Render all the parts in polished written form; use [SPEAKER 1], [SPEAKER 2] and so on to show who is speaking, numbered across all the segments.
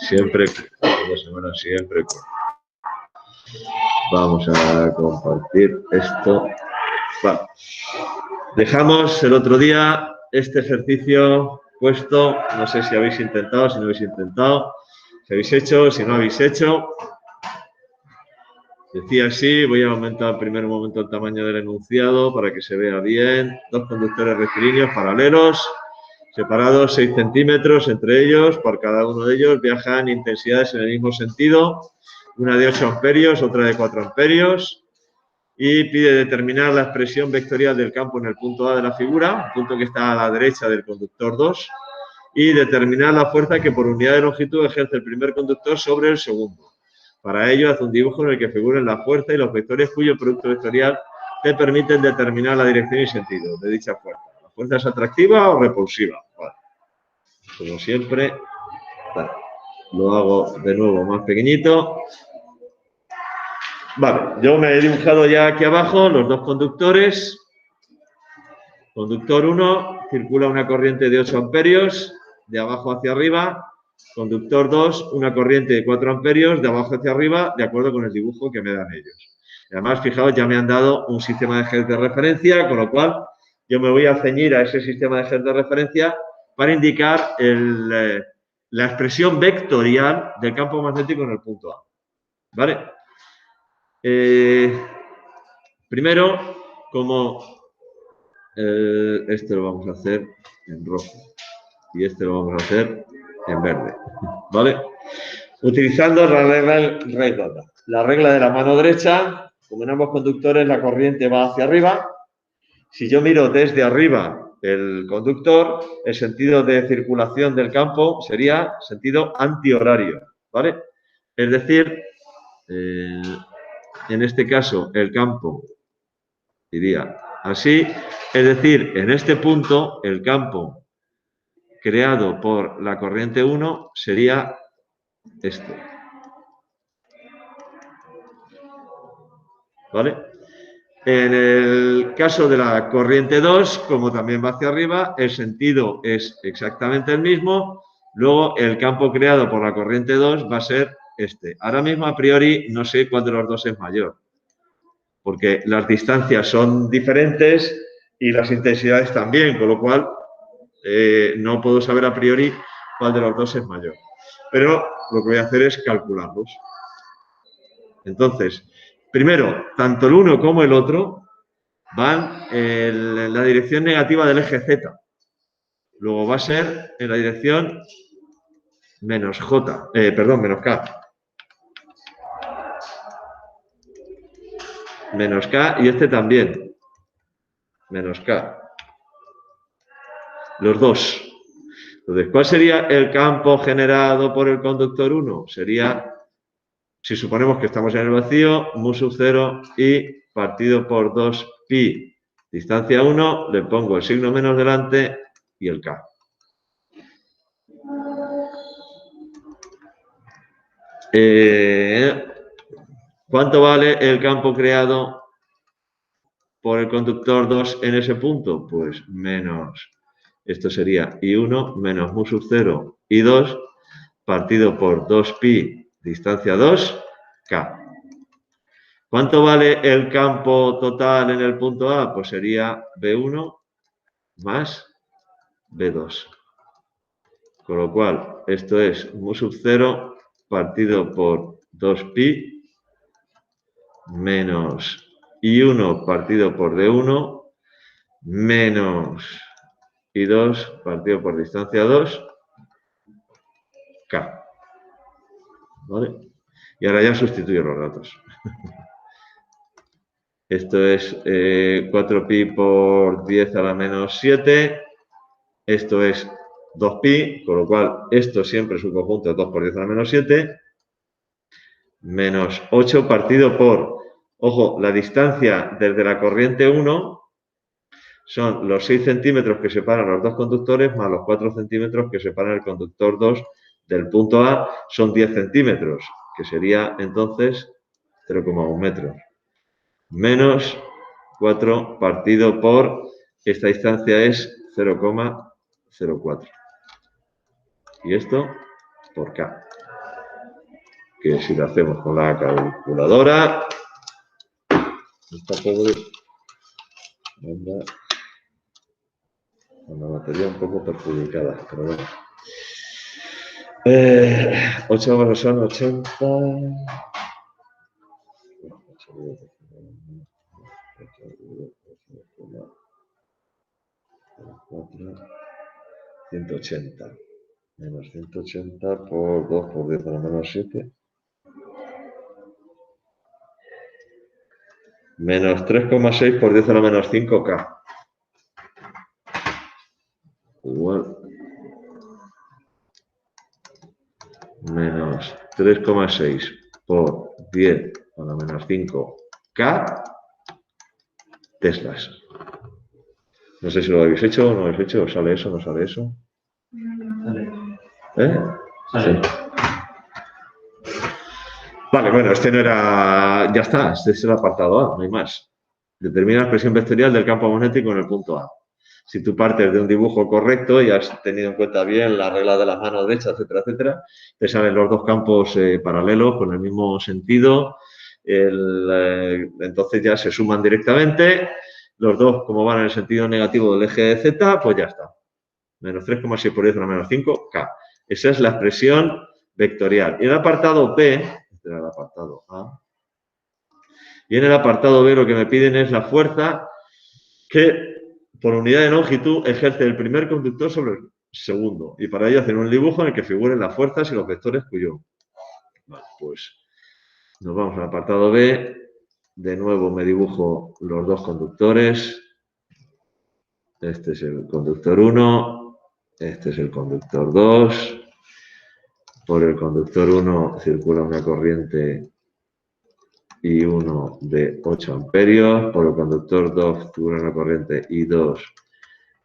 [SPEAKER 1] Siempre, 2 semanas siempre. Vamos a compartir esto. Vale. Dejamos el otro día este ejercicio puesto. No sé si habéis intentado, si no habéis intentado, si habéis hecho, si no habéis hecho. Decía así, voy a aumentar en primer momento el tamaño del enunciado para que se vea bien. 2 conductores rectilíneos paralelos, separados 6 centímetros entre ellos. Por cada uno de ellos viajan intensidades en el mismo sentido. Una de 8 amperios, otra de 4 amperios. Y pide determinar la expresión vectorial del campo en el punto A de la figura, punto que está a la derecha del conductor 2. Y determinar la fuerza que por unidad de longitud ejerce el primer conductor sobre el segundo. Para ello, haz un dibujo en el que figuren la fuerza y los vectores cuyo producto vectorial te permiten determinar la dirección y sentido de dicha fuerza. ¿La fuerza es atractiva o repulsiva? Vale. Como siempre, vale. Lo hago de nuevo más pequeñito. Vale, yo me he dibujado ya aquí abajo los 2 conductores. Conductor 1 circula una corriente de 8 amperios de abajo hacia arriba. Conductor 2, una corriente de 4 amperios de abajo hacia arriba, de acuerdo con el dibujo que me dan ellos. Además, fijaos, ya me han dado un sistema de ejes de referencia, con lo cual yo me voy a ceñir a ese sistema de ejes de referencia para indicar la expresión vectorial del campo magnético en el punto A. ¿Vale? Primero, como este lo vamos a hacer en rojo y este lo vamos a hacer en verde, ¿vale? Utilizando la regla de la mano derecha, como en ambos conductores la corriente va hacia arriba. Si yo miro desde arriba el conductor, el sentido de circulación del campo sería sentido antihorario, ¿vale? Es decir, en este caso el campo iría así, es decir, en este punto el campo creado por la corriente 1 sería este. ¿Vale? En el caso de la corriente 2, como también va hacia arriba, el sentido es exactamente el mismo. Luego, el campo creado por la corriente 2 va a ser este. Ahora mismo, a priori, no sé cuál de los dos es mayor, porque las distancias son diferentes y las intensidades también, con lo cual no puedo saber a priori cuál de los dos es mayor. Pero lo que voy a hacer es calcularlos. Entonces, primero, tanto el uno como el otro van en la dirección negativa del eje Z. Luego va a ser en la dirección menos K. Menos K y este también. Menos K. Los dos. Entonces, ¿cuál sería el campo generado por el conductor 1? Sería, si suponemos que estamos en el vacío, mu sub 0 y partido por 2pi. Distancia 1, le pongo el signo menos delante y el K. ¿Cuánto vale el campo creado por el conductor 2 en ese punto? Pues menos, esto sería I1 menos mu sub 0 I2 partido por 2pi, distancia 2, K. ¿Cuánto vale el campo total en el punto A? Pues sería B1 más B2. Con lo cual, esto es mu sub 0 partido por 2pi menos I1 partido por D1 menos I2 partido por distancia 2, K. ¿Vale? Y ahora ya sustituyo los datos. Esto es 4pi por 10 a la menos 7. Esto es 2pi, con lo cual esto siempre es un conjunto de 2 por 10 a la menos 7. Menos 8 partido por, ojo, la distancia desde la corriente 1 son los 6 centímetros que separan los dos conductores más los 4 centímetros que separan el conductor 2 del punto A, son 10 centímetros, que sería entonces 0,1 metros. Menos 4 partido por, esta distancia es 0,04. Y esto por K. Que si lo hacemos con la calculadora, está pobre, anda con la batería un poco perjudicada, pero bueno. 8 más son 80. 180. Menos 180 por 2 por 10 a la menos 7. Menos 3,6 por 10 a la menos 5K. Igual. Menos 3,6 por 10 a la menos 5K Teslas. No sé si lo habéis hecho o no lo habéis hecho. ¿Sale eso o no sale eso?
[SPEAKER 2] Sale.
[SPEAKER 1] Sí. Vale, bueno, este no era... Ya está, este es el apartado A, no hay más. Determina la expresión vectorial del campo magnético en el punto A. Si tú partes de un dibujo correcto y has tenido en cuenta bien la regla de la mano derecha, etcétera, etcétera, te salen los dos campos paralelos con el mismo sentido. Entonces ya se suman directamente. Los dos, como van en el sentido negativo del eje de Z, pues ya está. Menos 3,6 por 10 a la menos 5K. Esa es la expresión vectorial. Y el apartado B, este era el apartado A, y en el apartado B lo que me piden es la fuerza que por unidad de longitud ejerce el primer conductor sobre el segundo. Y para ello hacen un dibujo en el que figuren las fuerzas y los vectores cuyo. Vale, pues nos vamos al apartado B. De nuevo me dibujo los dos conductores. Este es el conductor 1, este es el conductor 2. Por el conductor 1 circula una corriente I1 de 8 amperios. Por el conductor 2 circula una corriente I2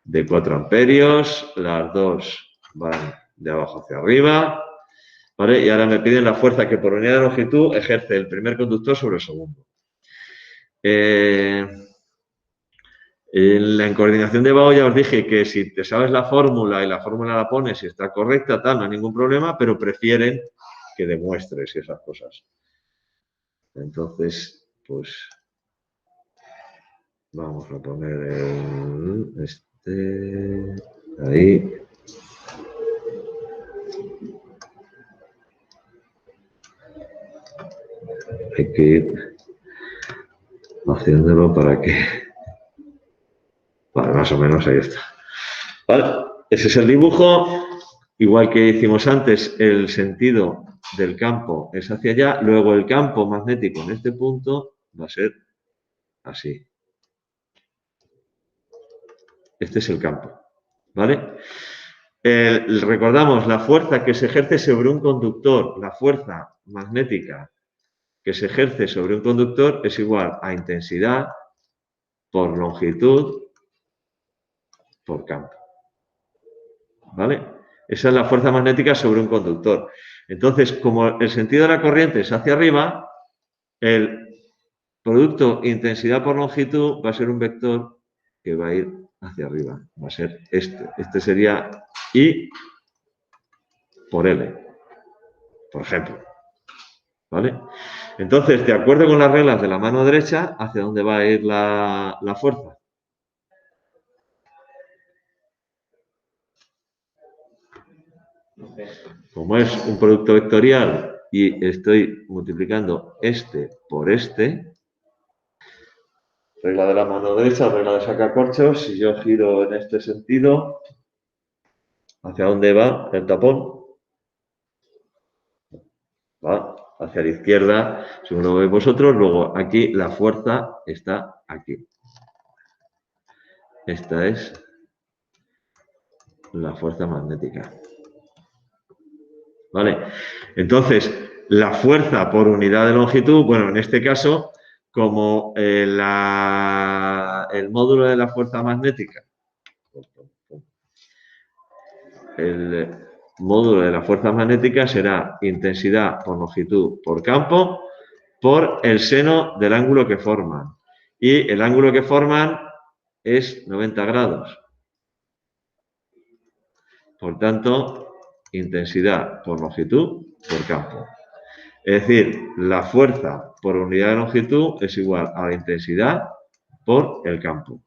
[SPEAKER 1] de 4 amperios. Las dos van de abajo hacia arriba. ¿Vale? Y ahora me piden la fuerza que por unidad de longitud ejerce el primer conductor sobre el segundo. En la coordinación de Bao ya os dije que si te sabes la fórmula y la fórmula la pones y está correcta, tal, no hay ningún problema, pero prefieren que demuestres esas cosas. Entonces, pues vamos a poner este ahí. Hay que ir haciéndolo para que... Vale, más o menos ahí está. Vale, ese es el dibujo. Igual que hicimos antes, el sentido del campo es hacia allá. Luego el campo magnético en este punto va a ser así. Este es el campo. ¿Vale? Recordamos la fuerza que se ejerce sobre un conductor, la fuerza magnética que se ejerce sobre un conductor es igual a intensidad por longitud por campo. ¿Vale? Esa es la fuerza magnética sobre un conductor. Entonces, como el sentido de la corriente es hacia arriba, el producto intensidad por longitud va a ser un vector que va a ir hacia arriba. Va a ser este. Este sería I por L, por ejemplo. ¿Vale? Entonces, de acuerdo con las reglas de la mano derecha, ¿hacia dónde va a ir la fuerza? Como es un producto vectorial y estoy multiplicando este por este, regla de la mano derecha, regla de sacacorchos, si yo giro en este sentido, ¿hacia dónde va el tapón? Va hacia la izquierda, según lo veis vosotros. Luego aquí la fuerza está aquí. Esta es la fuerza magnética. ¿Vale? Entonces, la fuerza por unidad de longitud, bueno, en este caso, como el módulo de la fuerza magnética, el módulo de la fuerza magnética será intensidad por longitud por campo por el seno del ángulo que forman. Y el ángulo que forman es 90 grados. Por tanto, intensidad por longitud por campo. Es decir, la fuerza por unidad de longitud es igual a la intensidad por el campo.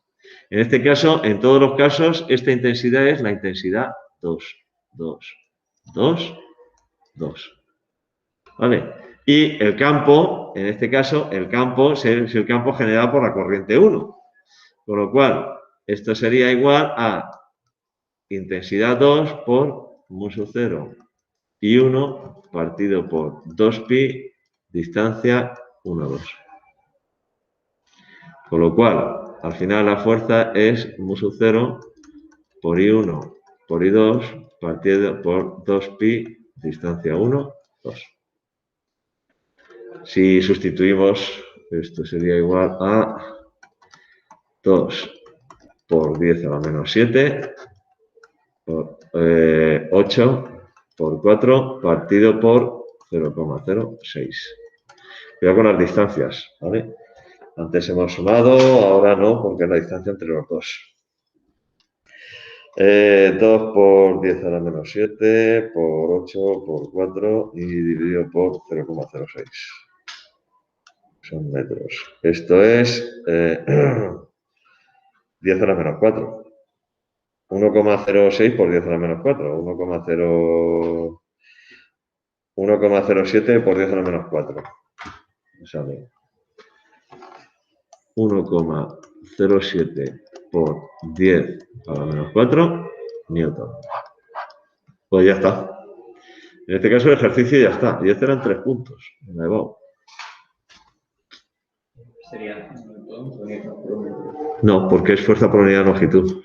[SPEAKER 1] En este caso, en todos los casos, esta intensidad es la intensidad 2, 2, 2, 2. ¿Vale? Y el campo, en este caso, el campo es el campo generado por la corriente 1. Con lo cual, esto sería igual a intensidad 2 por mu sub 0 y 1 partido por 2pi distancia 1, 2. Con lo cual, al final la fuerza es mu sub 0 por I1 por I2 partido por 2pi distancia 1, 2. Si sustituimos, esto sería igual a 2 por 10 a la menos 7, por 8 por 4 partido por 0,06. Cuidado con las distancias, ¿vale? Antes hemos sumado, ahora no, porque es la distancia entre los dos. 2 por 10 a la menos 7, por 8, por 4 y dividido por 0,06. Son metros. Esto es 10 a la menos 4. 1,06 por 10 a la menos 4. 1,07 por 10 a la menos 4. Sale 1,07 por 10 a la menos 4 newton. Pues ya está. En este caso el ejercicio ya está. Y este eran 3 puntos.
[SPEAKER 2] Sería
[SPEAKER 1] no, porque es fuerza por unidad de longitud.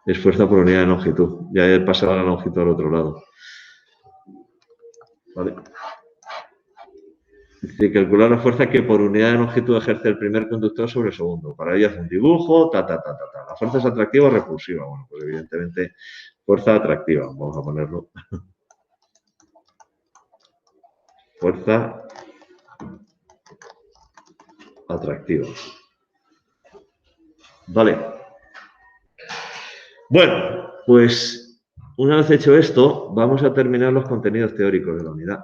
[SPEAKER 1] Es fuerza por unidad de longitud. Ya he pasado la longitud al otro lado. Vale. Dice, calcular la fuerza que por unidad de longitud ejerce el primer conductor sobre el segundo. Para ello hace un dibujo, La fuerza es atractiva o repulsiva. Bueno, pues evidentemente fuerza atractiva. Vamos a ponerlo. Fuerza atractiva. Vale. Bueno, pues una vez hecho esto, vamos a terminar los contenidos teóricos de la unidad.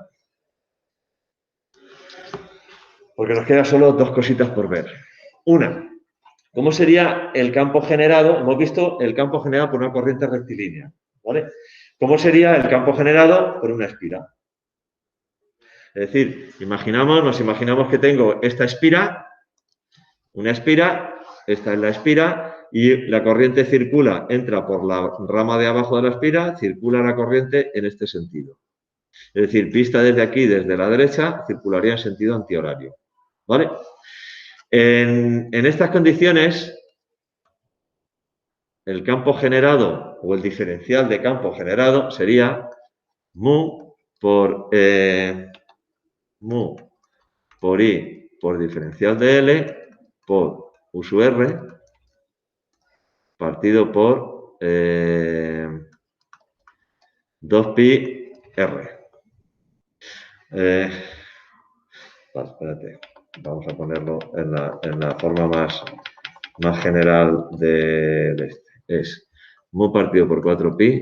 [SPEAKER 1] Porque nos quedan solo 2 cositas por ver. Una, ¿cómo sería el campo generado? Hemos visto el campo generado por una corriente rectilínea, ¿vale? ¿Cómo sería el campo generado por una espira? Es decir, nos imaginamos que tengo esta espira, una espira, esta es la espira, y la corriente circula, entra por la rama de abajo de la espira, circula la corriente en este sentido. Es decir, vista desde aquí, desde la derecha, circularía en sentido antihorario. ¿Vale? En estas condiciones, el campo generado o el diferencial de campo generado sería mu por I por diferencial de L por U sub R partido por 2pi R. Vale, espérate. Vamos a ponerlo en la forma más general de este. Es mu partido por 4pi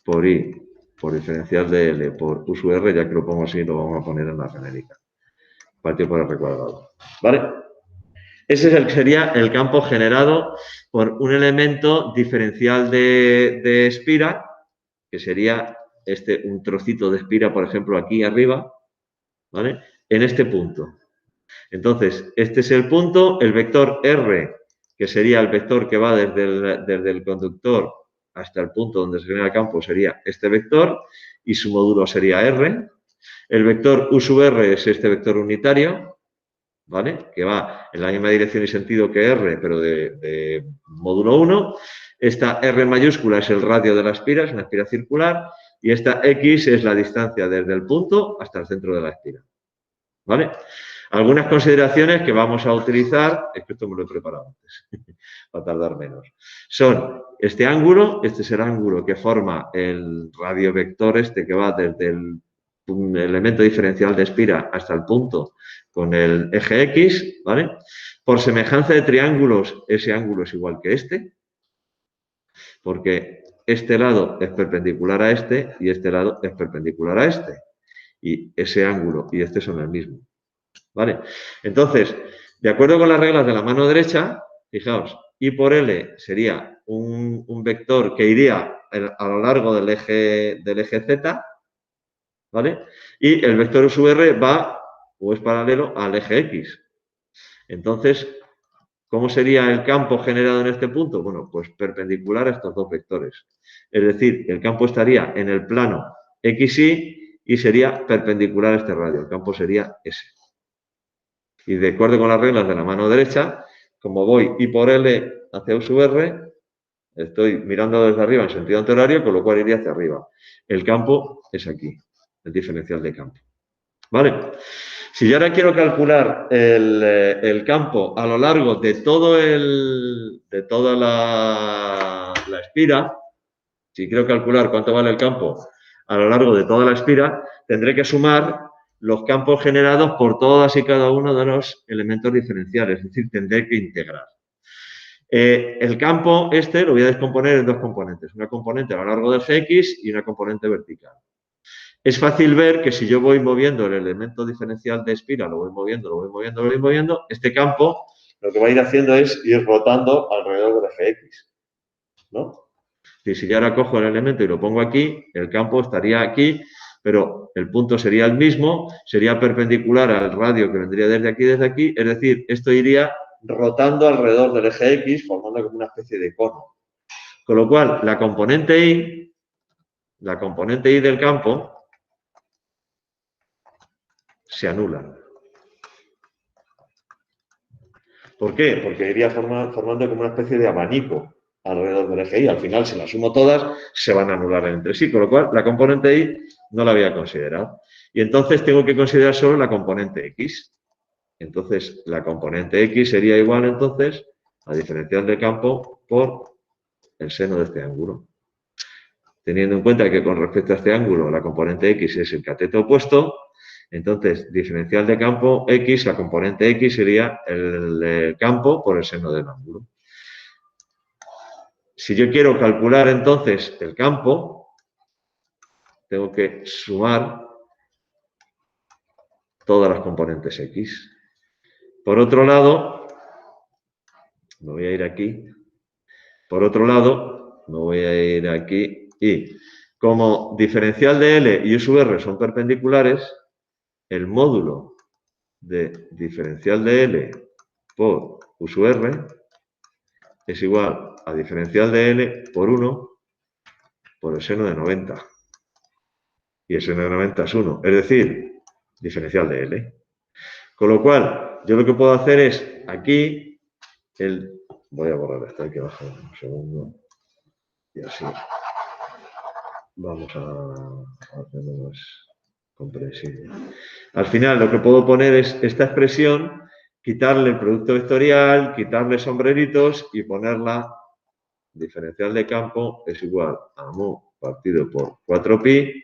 [SPEAKER 1] por I por diferencial de L por U sub R, ya que lo pongo así, lo vamos a poner en la genérica. Partido por R cuadrado. ¿Vale? Ese sería el campo generado por un elemento diferencial de espira, que sería un trocito de espira, por ejemplo, aquí arriba, ¿vale? En este punto. Entonces, este es el punto, el vector R, que sería el vector que va desde el conductor hasta el punto donde se genera el campo, sería este vector, y su módulo sería R. El vector U sub R es este vector unitario, ¿vale? Que va en la misma dirección y sentido que R, pero de módulo 1. Esta R mayúscula es el radio de la espira, es una espira circular, y esta X es la distancia desde el punto hasta el centro de la espira. ¿Vale? Algunas consideraciones que vamos a utilizar, es que esto me lo he preparado antes, para tardar menos, son este ángulo, este es el ángulo que forma el radiovector que va desde el elemento diferencial de espira hasta el punto con el eje X, ¿vale? Por semejanza de triángulos, ese ángulo es igual que este. porque este lado es perpendicular a este y este lado es perpendicular a este. Y ese ángulo y este son el mismo. ¿Vale? Entonces, de acuerdo con las reglas de la mano derecha, fijaos, I por L sería un vector que iría a lo largo del eje Z, ¿vale? Y el vector U sub R va o es paralelo al eje X. Entonces, ¿cómo sería el campo generado en este punto? Bueno, pues perpendicular a estos dos vectores. Es decir, el campo estaría en el plano XY y sería perpendicular a este radio. El campo sería S. Y de acuerdo con las reglas de la mano derecha, como voy I por L hacia U sub R, estoy mirando desde arriba en sentido antihorario, con lo cual iría hacia arriba. El campo es aquí, el diferencial de campo. ¿Vale? Si yo ahora quiero calcular el campo a lo largo de toda la espira, si quiero calcular cuánto vale el campo a lo largo de toda la espira, tendré que sumar los campos generados por todas y cada uno de los elementos diferenciales, es decir, tendré que integrar. El campo lo voy a descomponer en dos componentes, una componente a lo largo del Gx y una componente vertical. Es fácil ver que si yo voy moviendo el elemento diferencial de espira, lo voy moviendo, este campo lo que va a ir haciendo es ir rotando alrededor del eje X, ¿no? Y si yo ahora cojo el elemento y lo pongo aquí, el campo estaría aquí, pero el punto sería el mismo, sería perpendicular al radio que vendría desde aquí, es decir, esto iría rotando alrededor del eje X, formando como una especie de cono. Con lo cual, la componente I del campo se anula. ¿Por qué? Porque iría formando como una especie de abanico alrededor del eje Y. Al final, si las sumo todas, se van a anular entre sí, con lo cual la componente Y no la había considerado. Y entonces tengo que considerar solo la componente X. Entonces, la componente X sería igual, entonces, a diferencial de campo por el seno de este ángulo. Teniendo en cuenta que con respecto a este ángulo, la componente X es el cateto opuesto, entonces, diferencial de campo X, la componente X sería el campo por el seno del ángulo. Si yo quiero calcular entonces el campo, tengo que sumar todas las componentes X. Por otro lado, me voy a ir aquí. Por otro lado, me voy a ir aquí y como diferencial de L y U sub R son perpendiculares, el módulo de diferencial de L por U sub R es igual a diferencial de L por 1 por el seno de 90. Y el seno de 90 es 1, es decir, diferencial de L. Con lo cual, yo lo que puedo hacer es aquí, voy a borrar esto, hay que bajar un segundo. Y así vamos a hacerlo más comprensible. Al final, lo que puedo poner es esta expresión, quitarle el producto vectorial, quitarle sombreritos y ponerla diferencial de campo es igual a mu partido por 4pi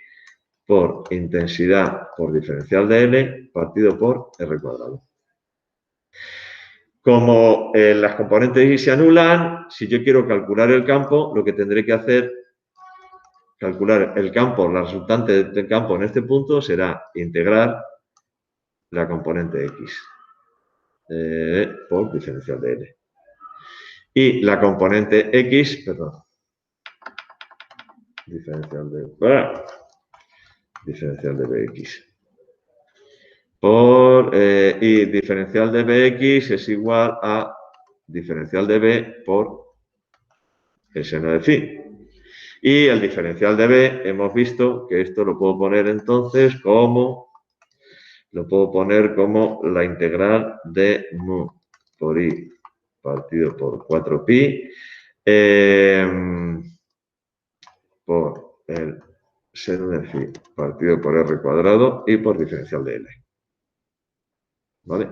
[SPEAKER 1] por intensidad por diferencial de L partido por R cuadrado. Como las componentes Y se anulan, si yo quiero calcular el campo, lo que tendré que hacer, calcular el campo, la resultante del campo en este punto será integrar la componente X por diferencial de L. Y la componente X, perdón, diferencial de Bx. Y diferencial de Bx es igual a diferencial de B por el seno de phi. Y el diferencial de B, hemos visto que esto lo puedo poner entonces como la integral de mu por I partido por 4pi por el seno de phi partido por R cuadrado y por diferencial de L. ¿Vale?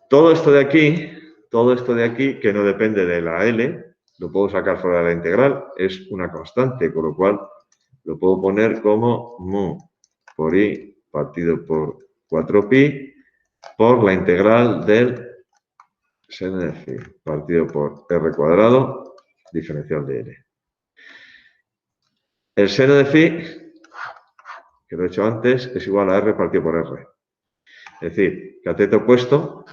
[SPEAKER 1] Todo esto de aquí, que no depende de la L, lo puedo sacar fuera de la integral, es una constante, con lo cual lo puedo poner como mu por I partido por 4pi por la integral del seno de phi partido por R cuadrado diferencial de L. El seno de phi, que lo he hecho antes, es igual a R partido por R. Es decir, cateto opuesto,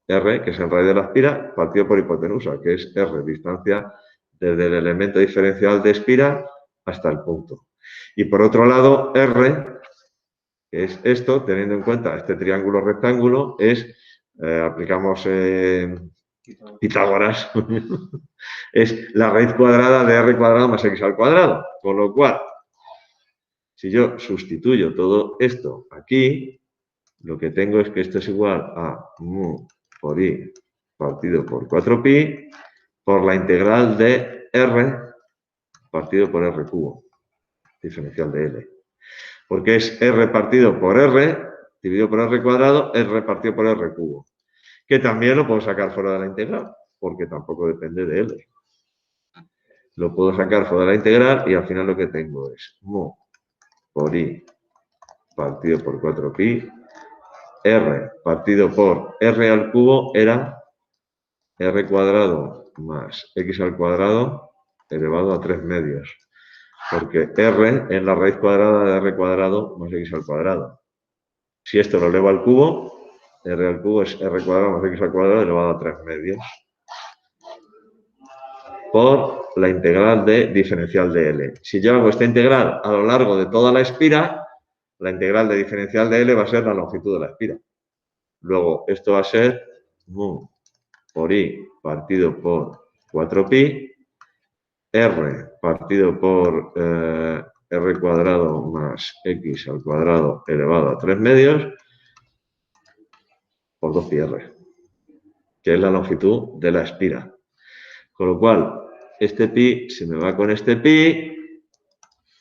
[SPEAKER 1] R, que es el radio de la espira, partido por hipotenusa, que es R, distancia desde el elemento diferencial de espira hasta el punto. Y por otro lado, R, que es esto, teniendo en cuenta este triángulo rectángulo, es, aplicamos Pitágoras, es la raíz cuadrada de R cuadrado más X al cuadrado. Con lo cual, si yo sustituyo todo esto aquí, lo que tengo es que esto es igual a mu por I partido por 4pi por la integral de R partido por R cubo, diferencial de L. Porque es R partido por R dividido por R cuadrado, R partido por R cubo. Que también lo puedo sacar fuera de la integral, porque tampoco depende de L. Lo puedo sacar fuera de la integral y al final lo que tengo es mu por I partido por 4pi, R partido por R al cubo era R cuadrado más X al cuadrado elevado a 3 medios. Porque R es la raíz cuadrada de R cuadrado más X al cuadrado. Si esto lo elevo al cubo, R al cubo es R cuadrado más X al cuadrado elevado a 3 medios. Por la integral de diferencial de L. Si yo hago esta integral a lo largo de toda la espira, la integral de diferencial de L va a ser la longitud de la espira. Luego, esto va a ser mu por I partido por 4pi, R partido por R cuadrado más X al cuadrado elevado a 3 medios por 2πr, que es la longitud de la espira. Con lo cual, este pi se me va con este pi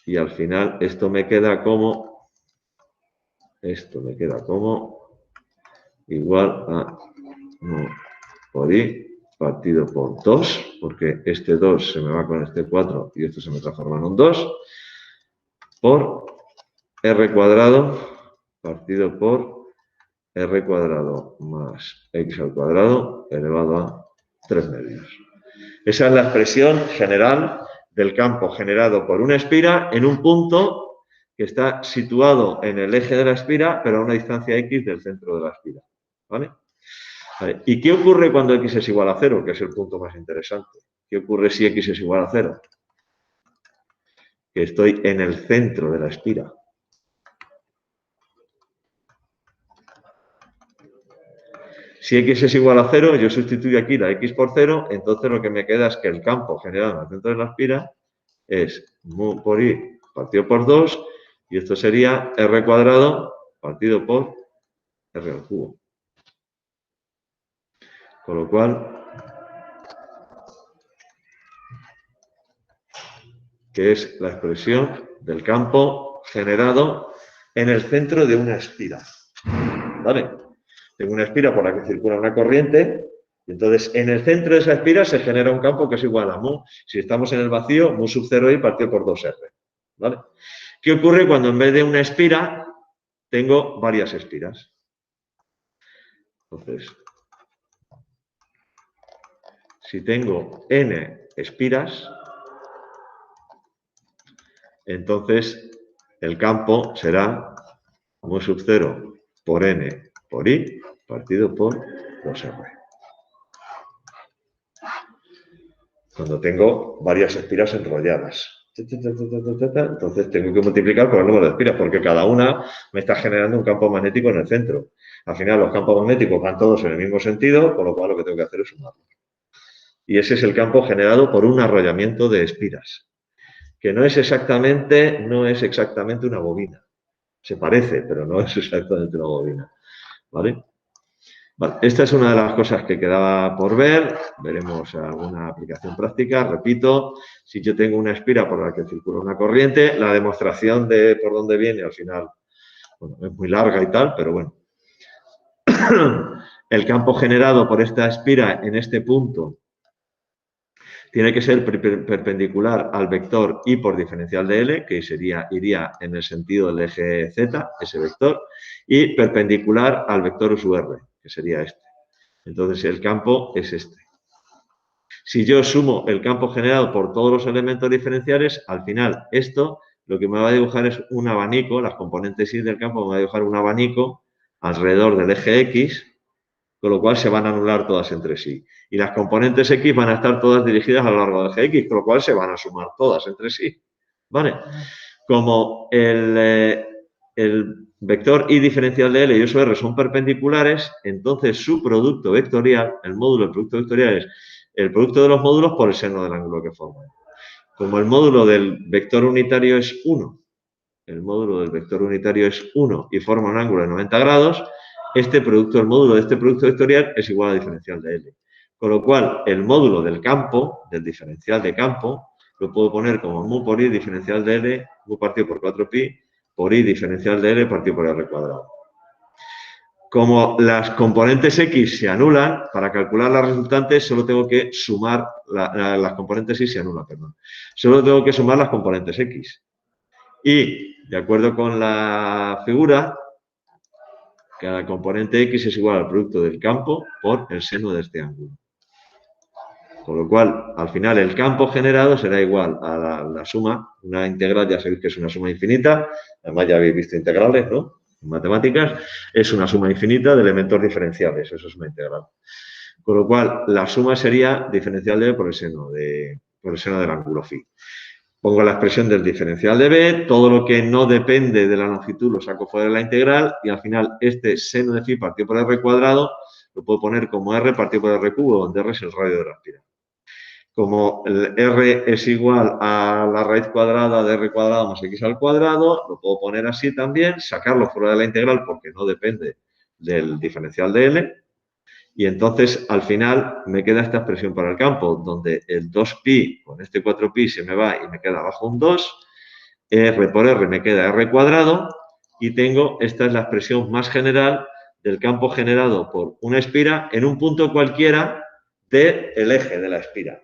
[SPEAKER 1] y al final esto me queda como igual a mu por I partido por 2, porque este 2 se me va con este 4 y esto se me transforma en un 2, por R cuadrado partido por R cuadrado más X al cuadrado elevado a 3 medios. Esa es la expresión general del campo generado por una espira en un punto que está situado en el eje de la espira, pero a una distancia X del centro de la espira. ¿Vale? Vale. ¿Y qué ocurre cuando X es igual a 0? Que es el punto más interesante. ¿Qué ocurre si X es igual a 0? Que estoy en el centro de la espira. Si X es igual a 0, yo sustituyo aquí la X por 0, entonces lo que me queda es que el campo generado en el centro de la espira es mu por I partido por 2, y esto sería R cuadrado partido por R al cubo. Con lo cual, que es la expresión del campo generado en el centro de una espira. ¿Vale? Tengo una espira por la que circula una corriente, y entonces en el centro de esa espira se genera un campo que es igual a mu. Si estamos en el vacío, mu sub 0i partido por 2r. ¿Vale? ¿Qué ocurre cuando en vez de una espira tengo varias espiras? Entonces, si tengo n espiras, entonces el campo será mu sub 0 por n por i partido por 2r. Cuando tengo varias espiras enrolladas. Entonces tengo que multiplicar por el número de espiras, porque cada una me está generando un campo magnético en el centro. Al final los campos magnéticos van todos en el mismo sentido, con lo cual lo que tengo que hacer es sumarlos. Y ese es el campo generado por un arrollamiento de espiras, que no es exactamente una bobina. Se parece, pero no es exactamente una bobina. ¿Vale? Vale, esta es una de las cosas que quedaba por ver. Veremos alguna aplicación práctica. Repito, si yo tengo una espira por la que circula una corriente, la demostración de por dónde viene al final, bueno, es muy larga y tal, pero bueno. El campo generado por esta espira en este punto tiene que ser perpendicular al vector I por diferencial de L, que iría en el sentido del eje Z, ese vector, y perpendicular al vector U sub R, que sería este. Entonces, el campo es este. Si yo sumo el campo generado por todos los elementos diferenciales, al final esto lo que me va a dibujar es un abanico, las componentes Y del campo me va a dibujar un abanico alrededor del eje X, con lo cual se van a anular todas entre sí. Y las componentes X van a estar todas dirigidas a lo largo del eje X, con lo cual se van a sumar todas entre sí. ¿Vale? Como el vector Y diferencial de L y eso R son perpendiculares, entonces su producto vectorial, el módulo del producto vectorial es el producto de los módulos por el seno del ángulo que forman. Como el módulo del vector unitario es 1, el módulo del vector unitario es 1 y forma un ángulo de 90 grados, este producto, el módulo de este producto vectorial es igual al diferencial de L. Con lo cual, el módulo del campo, del diferencial de campo, lo puedo poner como mu por I diferencial de L, mu partido por 4pi, por I diferencial de L partido por R cuadrado. Como las componentes X se anulan, para calcular las resultantes solo tengo que sumar, las componentes Y se anulan, perdón. Solo tengo que sumar las componentes X. Y, de acuerdo con la figura, cada componente X es igual al producto del campo por el seno de este ángulo. Con lo cual, al final, el campo generado será igual a la suma, una integral, ya sabéis que es una suma infinita, además ya habéis visto integrales, ¿no? En matemáticas, es una suma infinita de elementos diferenciales, eso es una integral. Con lo cual, la suma sería diferencial de B por el seno del ángulo phi. Pongo la expresión del diferencial de B, todo lo que no depende de la longitud lo saco fuera de la integral y al final este seno de phi partido por R cuadrado lo puedo poner como R partido por R cubo, donde R es el radio de la espiral. Como el R es igual a la raíz cuadrada de R cuadrado más X al cuadrado, lo puedo poner así también, sacarlo fuera de la integral porque no depende del diferencial de L. Y entonces, al final, me queda esta expresión para el campo, donde el 2pi con este 4pi se me va y me queda abajo un 2, R por R me queda R cuadrado, y tengo, esta es la expresión más general del campo generado por una espira en un punto cualquiera del eje de la espira.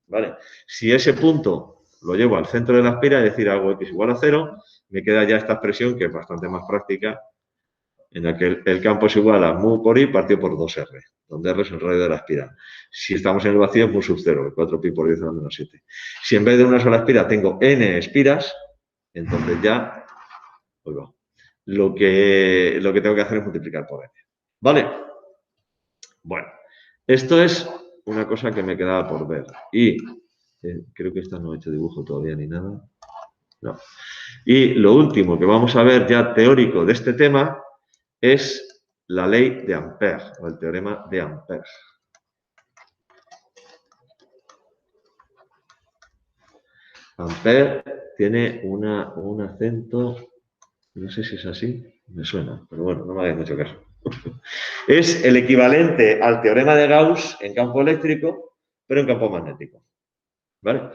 [SPEAKER 1] ¿Vale? Si ese punto lo llevo al centro de la espira, es decir, hago X igual a 0, me queda ya esta expresión que es bastante más práctica, en la que el campo es igual a mu por I partido por 2R, donde R es el radio de la espiral. Si estamos en el vacío es mu sub 0, 4pi por 10 a la menos 7. Si en vez de una sola espira tengo n espiras, entonces ya lo que tengo que hacer es multiplicar por n. ¿Vale? Bueno, esto es una cosa que me quedaba por ver. Y creo que esta no he hecho dibujo todavía ni nada. No. Y lo último que vamos a ver ya teórico de este tema es la ley de Ampère o el teorema de Ampère. Ampère tiene un acento, no sé si es así, me suena, pero bueno, no me hagáis mucho caso. Es el equivalente al teorema de Gauss en campo eléctrico, pero en campo magnético. ¿Vale?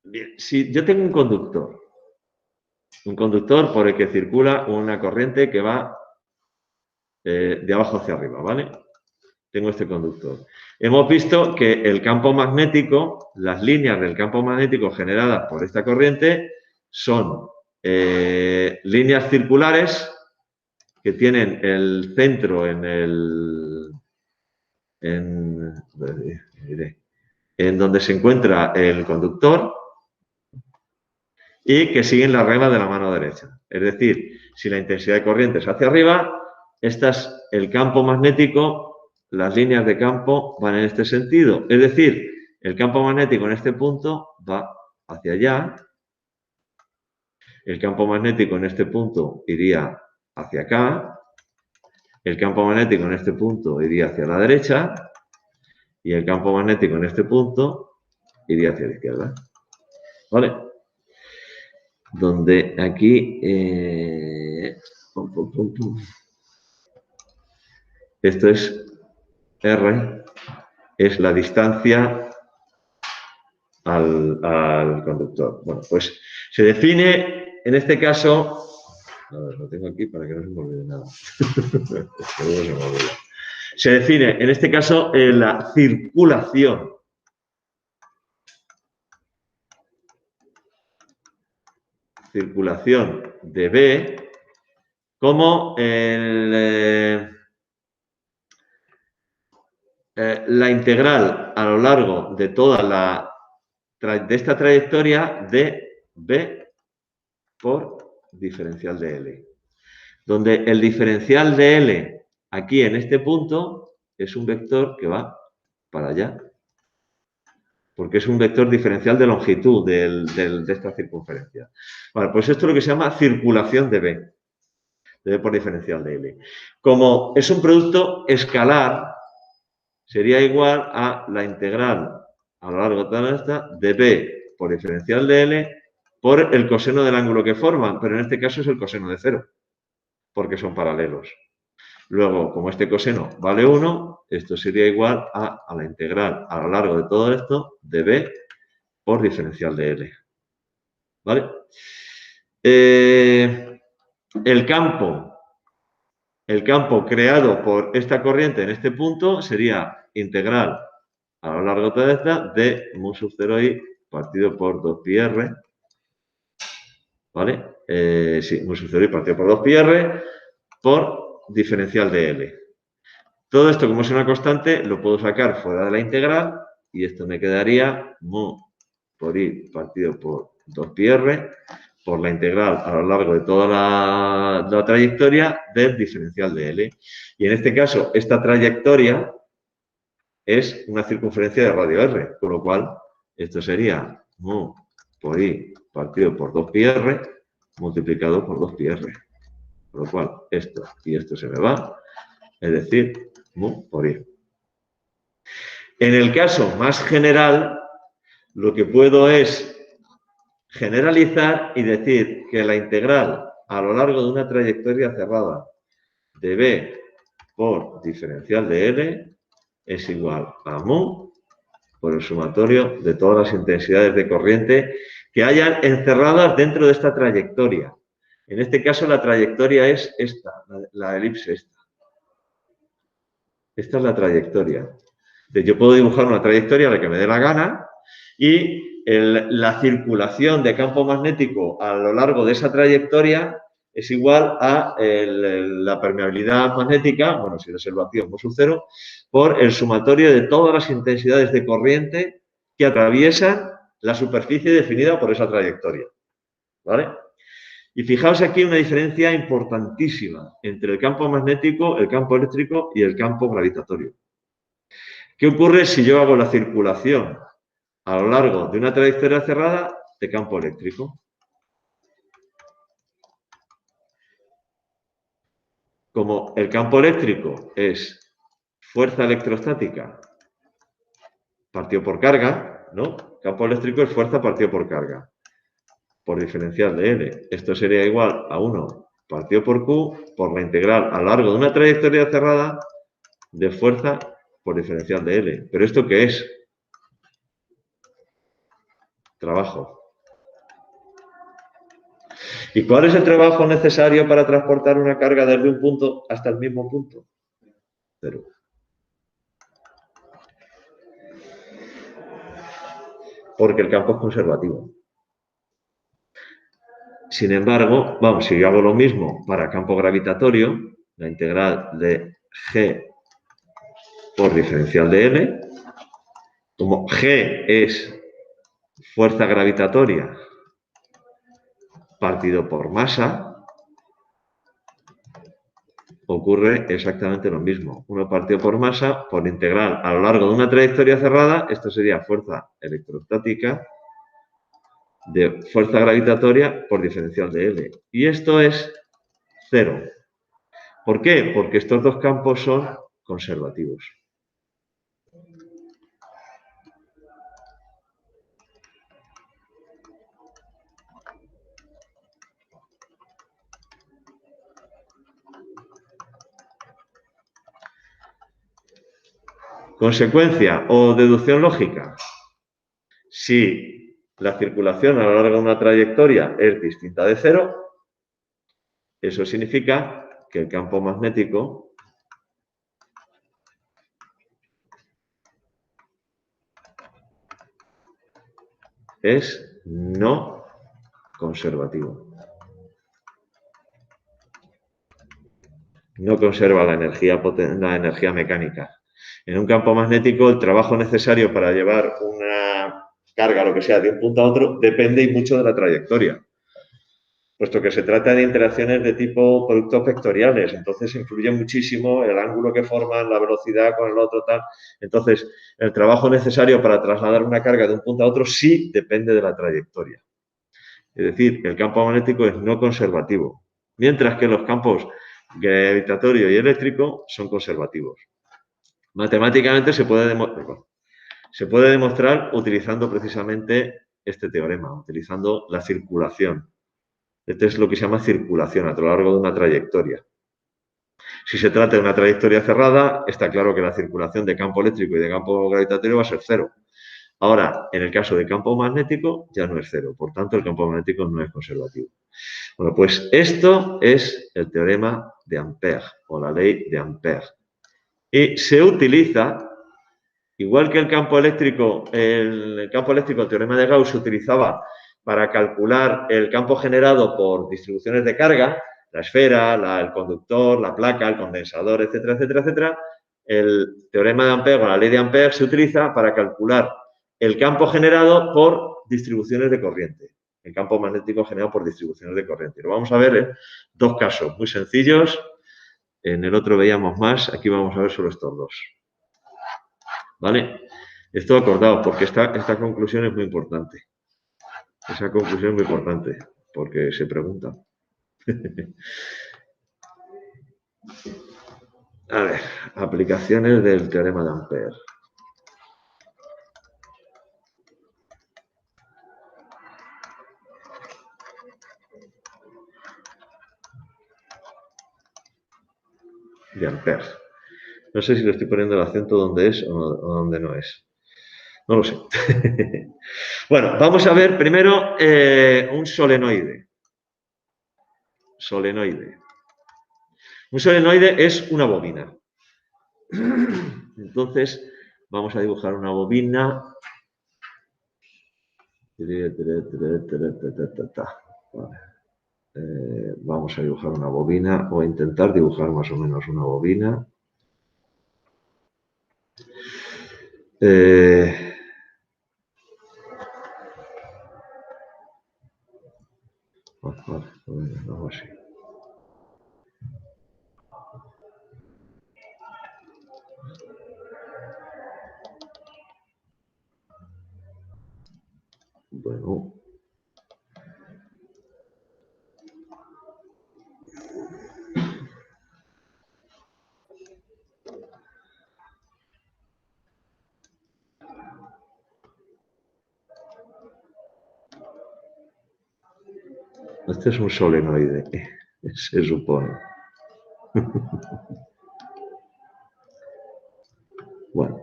[SPEAKER 1] Bien, si yo tengo un conductor por el que circula una corriente que va de abajo hacia arriba, ¿vale? Tengo este conductor. Hemos visto que el campo magnético, las líneas del campo magnético generadas por esta corriente son líneas circulares que tienen el centro en donde se encuentra el conductor y que siguen la regla de la mano derecha. Es decir, si la intensidad de corriente es hacia arriba, el campo magnético, las líneas de campo van en este sentido. Es decir, el campo magnético en este punto va hacia allá, el campo magnético en este punto iría hacia acá, el campo magnético en este punto iría hacia la derecha y el campo magnético en este punto iría hacia la izquierda. ¿Vale? Donde aquí esto es R, es la distancia al conductor. Bueno, pues se define en este caso, a ver, lo tengo aquí para que no se me olvide nada. Se define en este caso la circulación de B como la integral a lo largo de toda de esta trayectoria de B por diferencial de L. Donde el diferencial de L aquí en este punto es un vector que va para allá. Porque es un vector diferencial de longitud de esta circunferencia. Vale, pues esto es lo que se llama circulación de B por diferencial de L. Como es un producto escalar, sería igual a la integral a lo largo de toda esta de B por diferencial de L por el coseno del ángulo que forman, pero en este caso es el coseno de 0, porque son paralelos. Luego, como este coseno vale 1, esto sería igual a la integral a lo largo de todo esto de B por diferencial de L. ¿Vale? El campo creado por esta corriente en este punto sería integral a lo largo de toda esta de mu sub 0i partido por 2πr. ¿Vale? Sí, mu sub 0i partido por 2πr por diferencial de L. Todo esto, como es una constante, lo puedo sacar fuera de la integral y esto me quedaría mu por i partido por 2πr por la integral a lo largo de toda la trayectoria del diferencial de L. Y en este caso, esta trayectoria es una circunferencia de radio R, con lo cual esto sería mu por i partido por 2πr multiplicado por 2πr. Con lo cual, esto y esto se me va, es decir, mu por i. En el caso más general, lo que puedo es generalizar y decir que la integral a lo largo de una trayectoria cerrada de B por diferencial de L es igual a mu por el sumatorio de todas las intensidades de corriente que hayan encerradas dentro de esta trayectoria. En este caso la trayectoria es esta, la elipse esta. Esta es la trayectoria. Entonces, yo puedo dibujar una trayectoria a la que me dé la gana y la circulación de campo magnético a lo largo de esa trayectoria es igual a la permeabilidad magnética, bueno, si es el vacío mu sub 0, por el sumatorio de todas las intensidades de corriente que atraviesan la superficie definida por esa trayectoria. ¿Vale? Y fijaos aquí una diferencia importantísima entre el campo magnético, el campo eléctrico y el campo gravitatorio. ¿Qué ocurre si yo hago la circulación a lo largo de una trayectoria cerrada de campo eléctrico? Como el campo eléctrico es fuerza electrostática partido por carga, ¿no? Campo eléctrico es fuerza partido por carga, por diferencial de L. Esto sería igual a 1 partido por Q por la integral a lo largo de una trayectoria cerrada de fuerza por diferencial de L. ¿Pero esto qué es? Trabajo. ¿Y cuál es el trabajo necesario para transportar una carga desde un punto hasta el mismo punto? 0. Porque el campo es conservativo. Sin embargo, vamos, si yo hago lo mismo para campo gravitatorio, la integral de G por diferencial de L, como G es fuerza gravitatoria partido por masa, ocurre exactamente lo mismo. 1 partido por masa por integral a lo largo de una trayectoria cerrada, esto sería fuerza electrostática de fuerza gravitatoria por diferencial de L. Y esto es 0. ¿Por qué? Porque estos dos campos son conservativos. Consecuencia o deducción lógica. Si la circulación a lo largo de una trayectoria es distinta de 0, eso significa que el campo magnético es no conservativo. No conserva la energía mecánica. En un campo magnético, el trabajo necesario para llevar una carga, lo que sea, de un punto a otro, depende y mucho de la trayectoria, puesto que se trata de interacciones de tipo productos vectoriales, entonces influye muchísimo el ángulo que forman, la velocidad con el otro, tal. Entonces, el trabajo necesario para trasladar una carga de un punto a otro sí depende de la trayectoria. Es decir, el campo magnético es no conservativo, mientras que los campos gravitatorio y eléctrico son conservativos. Matemáticamente se puede demostrar utilizando precisamente este teorema, utilizando la circulación. Este es lo que se llama circulación a lo largo de una trayectoria. Si se trata de una trayectoria cerrada, está claro que la circulación de campo eléctrico y de campo gravitatorio va a ser cero. Ahora, en el caso de campo magnético, ya no es cero. Por tanto, el campo magnético no es conservativo. Bueno, pues esto es el teorema de Ampère o la ley de Ampère. Y se utiliza, igual que el campo eléctrico, el teorema de Gauss se utilizaba para calcular el campo generado por distribuciones de carga, la esfera, el conductor, la placa, el condensador, etcétera, etcétera, etcétera. El teorema de Ampère o la ley de Ampère se utiliza para calcular el campo generado por distribuciones de corriente, el campo magnético generado por distribuciones de corriente. Lo vamos a ver en dos casos muy sencillos. En el otro veíamos más, aquí vamos a ver solo estos dos. ¿Vale? Esto acordado, porque esta conclusión es muy importante. Esa conclusión es muy importante, porque se pregunta. A ver, aplicaciones del teorema de Ampère. De Ampère. No sé si lo estoy poniendo el acento donde es o donde no es. No lo sé. Bueno, vamos a ver primero un solenoide. Solenoide. Un solenoide es una bobina. Entonces, vamos a dibujar una bobina. Vamos a dibujar una bobina o intentar dibujar más o menos una bobina. Algo así. Bueno. Este es un solenoide, se supone. Bueno.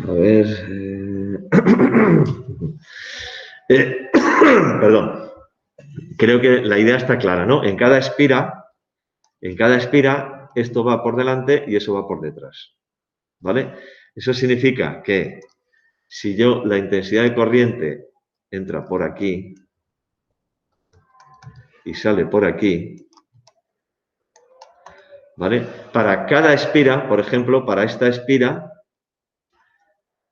[SPEAKER 1] A ver. Perdón. Creo que la idea está clara, ¿no? En cada espira, esto va por delante y eso va por detrás. ¿Vale? Eso significa que si la intensidad de corriente entra por aquí y sale por aquí, ¿vale? Para cada espira, por ejemplo, para esta espira,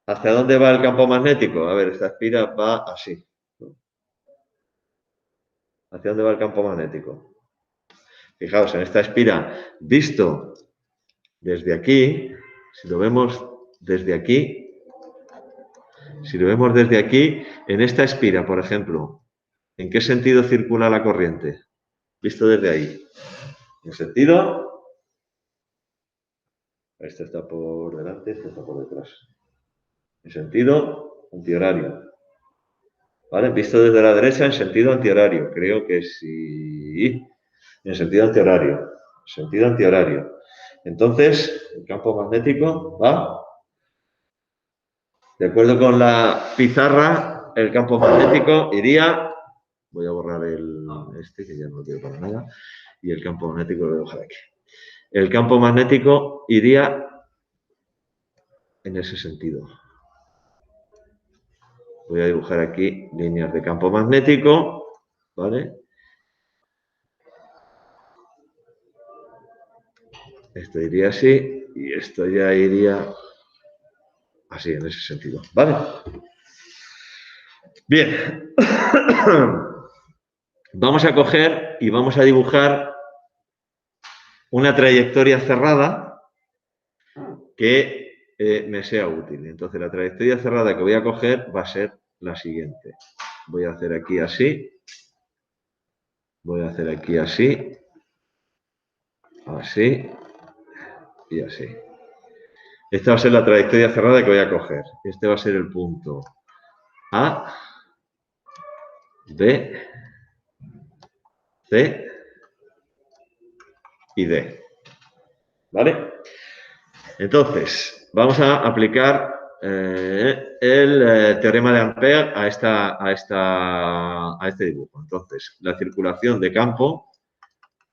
[SPEAKER 1] ¿hacia dónde va el campo magnético? A ver, esta espira va así. ¿Hacia dónde va el campo magnético? Fijaos, en esta espira, visto desde aquí, si lo vemos desde aquí, en esta espira, por ejemplo, ¿en qué sentido circula la corriente? Visto desde ahí. ¿En sentido? Esto está por delante, esto está por detrás. En sentido antihorario. ¿Vale? Visto desde la derecha en sentido antihorario. Creo que sí. En sentido antihorario. Sentido antihorario. Entonces, el campo magnético va. De acuerdo con la pizarra, el campo magnético iría. Voy a borrar que ya no lo quiero para nada. Y el campo magnético lo voy a dejar aquí. El campo magnético iría en ese sentido. Voy a dibujar aquí líneas de campo magnético, ¿vale? Esto iría así y esto ya iría así, en ese sentido. ¿Vale? Bien. Vamos a coger y vamos a dibujar una trayectoria cerrada que me sea útil. Entonces, la trayectoria cerrada que voy a coger va a ser la siguiente. Voy a hacer aquí así. Voy a hacer aquí así. Así. Y así. Esta va a ser la trayectoria cerrada que voy a coger. Este va a ser el punto A, B, C y D. ¿Vale? Entonces, vamos a aplicar el teorema de Ampère a este dibujo. Entonces, la circulación de campo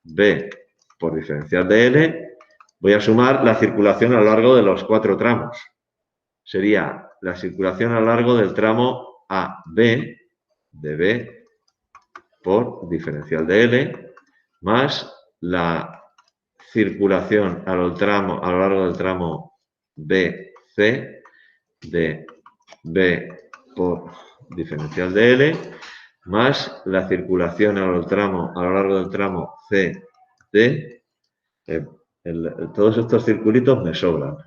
[SPEAKER 1] B por diferencial de L, voy a sumar la circulación a lo largo de los 4 tramos. Sería la circulación a lo largo del tramo AB de B por diferencial de L más la circulación a lo largo del tramo BC de B por diferencial de L más la circulación a lo largo del tramo CD. Todos estos circulitos me sobran.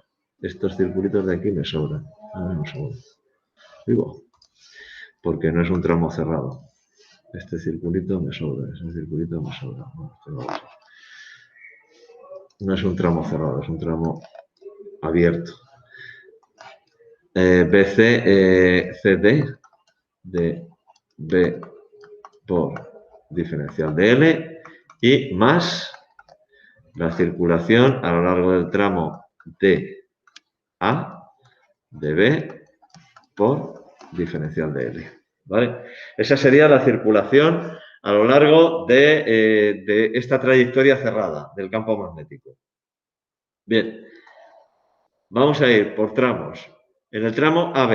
[SPEAKER 1] Estos circulitos de aquí me sobran. Digo, porque no es un tramo cerrado. Este circulito me sobra, ese circulito me sobra. No es un tramo cerrado, es un tramo abierto. BC, CD de B por diferencial de L y más la circulación a lo largo del tramo DA de B por diferencial de L. ¿Vale? Esa sería la circulación a lo largo de esta trayectoria cerrada del campo magnético. Bien, vamos a ir por tramos. En el tramo AB.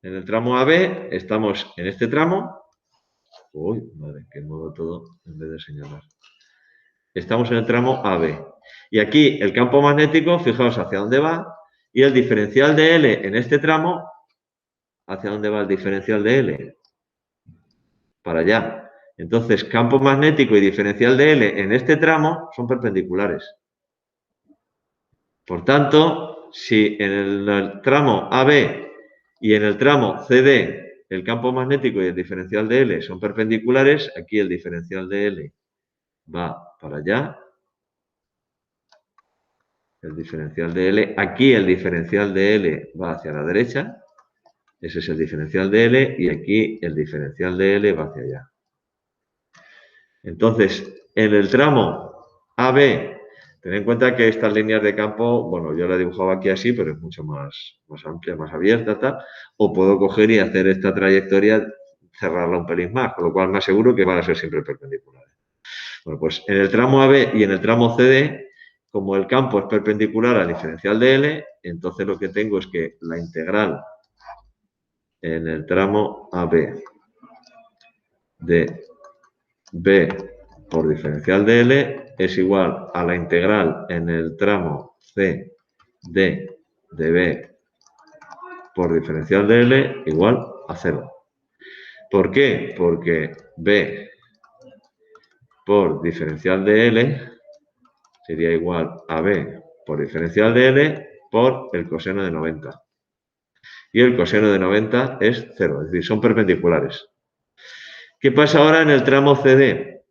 [SPEAKER 1] En el tramo AB estamos en este tramo. Uy, madre, que muevo todo en vez de señalar. Estamos en el tramo AB. Y aquí el campo magnético, fijaos hacia dónde va. Y el diferencial de L en este tramo, ¿hacia dónde va el diferencial de L? Para allá. Entonces, campo magnético y diferencial de L en este tramo son perpendiculares. Por tanto, si en el tramo AB y en el tramo CD el campo magnético y el diferencial de L son perpendiculares, aquí el diferencial de L va para allá. El diferencial de L, aquí el diferencial de L va hacia la derecha. Ese es el diferencial de L y aquí el diferencial de L va hacia allá. Entonces, en el tramo AB, ten en cuenta que estas líneas de campo, bueno, yo la he dibujado aquí así, pero es mucho más amplia, más abierta, tal. O puedo coger y hacer esta trayectoria, cerrarla un pelín más, con lo cual me aseguro que van a ser siempre perpendiculares. Bueno, pues en el tramo AB y en el tramo CD, como el campo es perpendicular al diferencial de L, entonces lo que tengo es que la integral en el tramo AB de B por diferencial de L es igual a la integral en el tramo C de B por diferencial de L igual a 0. ¿Por qué? Porque B por diferencial de L sería igual a B por diferencial de L por el coseno de 90. Y el coseno de 90 es 0, es decir, son perpendiculares. ¿Qué pasa ahora en el tramo CD?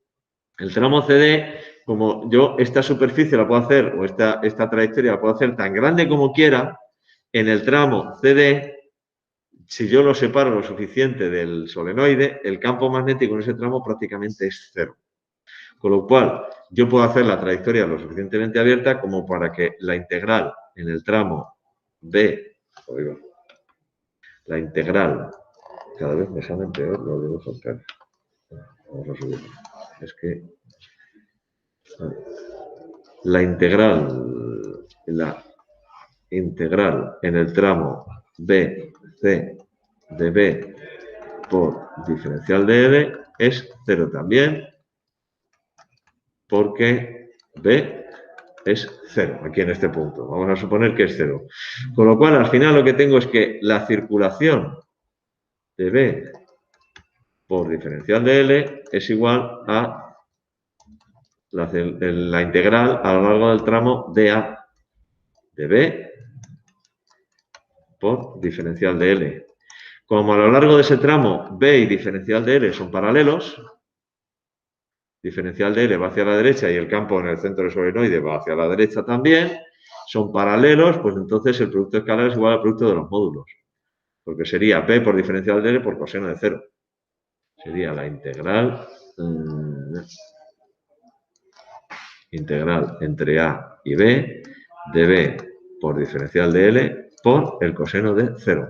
[SPEAKER 1] El tramo CD, como yo esta superficie la puedo hacer, o esta trayectoria la puedo hacer tan grande como quiera, en el tramo CD, si yo lo separo lo suficiente del solenoide, el campo magnético en ese tramo prácticamente es 0. Con lo cual, yo puedo hacer la trayectoria lo suficientemente abierta como para que la integral en el tramo B, la integral, cada vez me salen peor los dibujos, pero vamos a subir. Es que la integral en el tramo BC de B por diferencial de L es 0 también, porque B es 0, aquí en este punto. Vamos a suponer que es 0. Con lo cual, al final lo que tengo es que la circulación de B por diferencial de L es igual a la integral a lo largo del tramo dA de B por diferencial de L. Como a lo largo de ese tramo B y diferencial de L son paralelos, diferencial de L va hacia la derecha y el campo en el centro del solenoide va hacia la derecha también, son paralelos, pues entonces el producto escalar es igual al producto de los módulos, porque sería P por diferencial de L por coseno de 0. Sería la integral entre A y B de B por diferencial de L por el coseno de 0.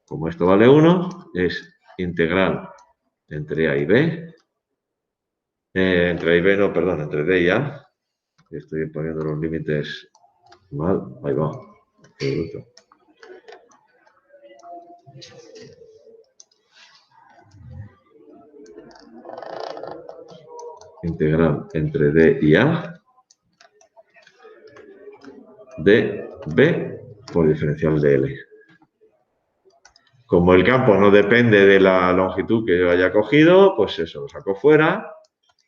[SPEAKER 1] Como esto vale 1, es integral entre A y B, entre A y B no, perdón, entre D y A. Estoy poniendo los límites mal, ahí va. Integral entre D y A de B por diferencial de L. Como el campo no depende de la longitud que yo haya cogido, pues eso lo saco fuera.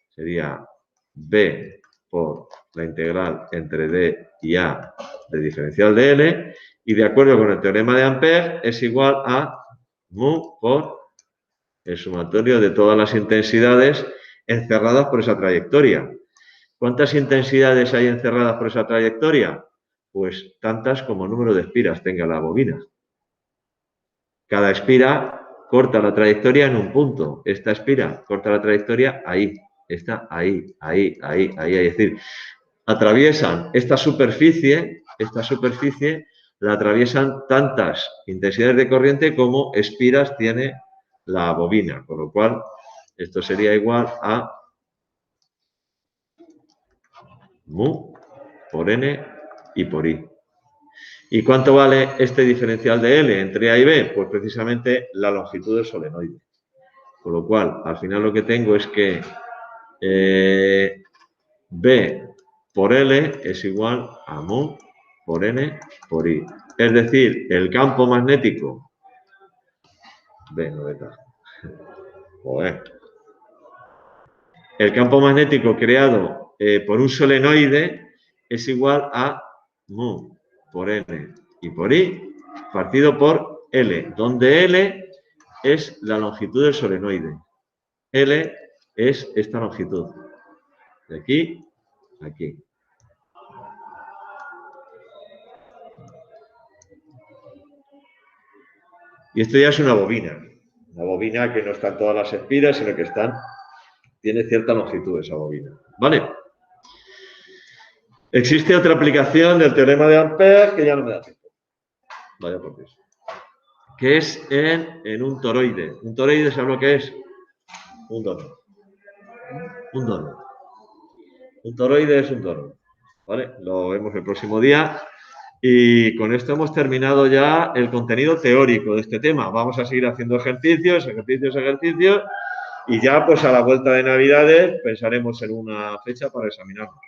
[SPEAKER 1] Sería B por la integral entre D y A de diferencial de L. Y de acuerdo con el teorema de Ampère, es igual a mu por el sumatorio de todas las intensidades encerradas por esa trayectoria. ¿Cuántas intensidades hay encerradas por esa trayectoria? Pues tantas como el número de espiras tenga la bobina. Cada espira corta la trayectoria en un punto. Esta espira corta la trayectoria ahí. Está ahí. Es decir, atraviesan esta superficie la atraviesan tantas intensidades de corriente como espiras tiene la bobina. Con lo cual, esto sería igual a mu por n y por i. ¿Y cuánto vale este diferencial de L entre A y B? Pues precisamente la longitud del solenoide. Con lo cual, al final lo que tengo es que B por L es igual a mu por n por i. Es decir, el campo magnético... B, no beta. Joder. El campo magnético creado por un solenoide es igual a mu por n y por i partido por L, donde L es la longitud del solenoide. L es esta longitud. De aquí a aquí. Y esto ya es una bobina. Una bobina que no está en todas las espiras, sino que tiene cierta longitud esa bobina. ¿Vale? Existe otra aplicación del teorema de Ampère que ya no me da tiempo. Vaya por Dios. Que es en un toroide. Un toroide, ¿sabes lo que es? Un dono. Un dono. Un toroide es un dono. ¿Vale? Lo vemos el próximo día. Y con esto hemos terminado ya el contenido teórico de este tema. Vamos a seguir haciendo ejercicios. Y ya, pues a la vuelta de Navidades, pensaremos en una fecha para examinarnos.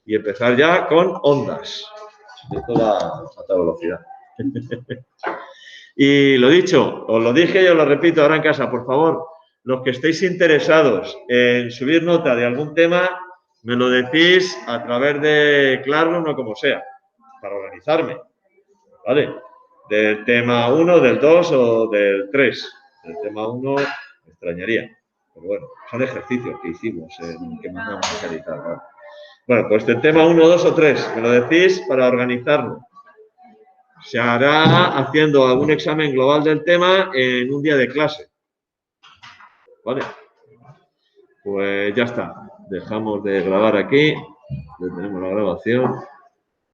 [SPEAKER 1] Y empezar ya con ondas. De toda alta velocidad. Y lo dicho, os lo dije y os lo repito ahora en casa, por favor, los que estéis interesados en subir nota de algún tema, me lo decís a través de Classroom o como sea, para organizarme, ¿vale? Del tema 1, del 2 o del 3. Del tema 1 me extrañaría, pero bueno, son ejercicios que hicimos, que mandamos a realizar, ¿vale? Bueno, pues del tema 1, 2 o 3, me lo decís para organizarlo. Se hará haciendo algún examen global del tema en un día de clase. ¿Vale? Pues ya está. Dejamos de grabar aquí. Detenemos la grabación.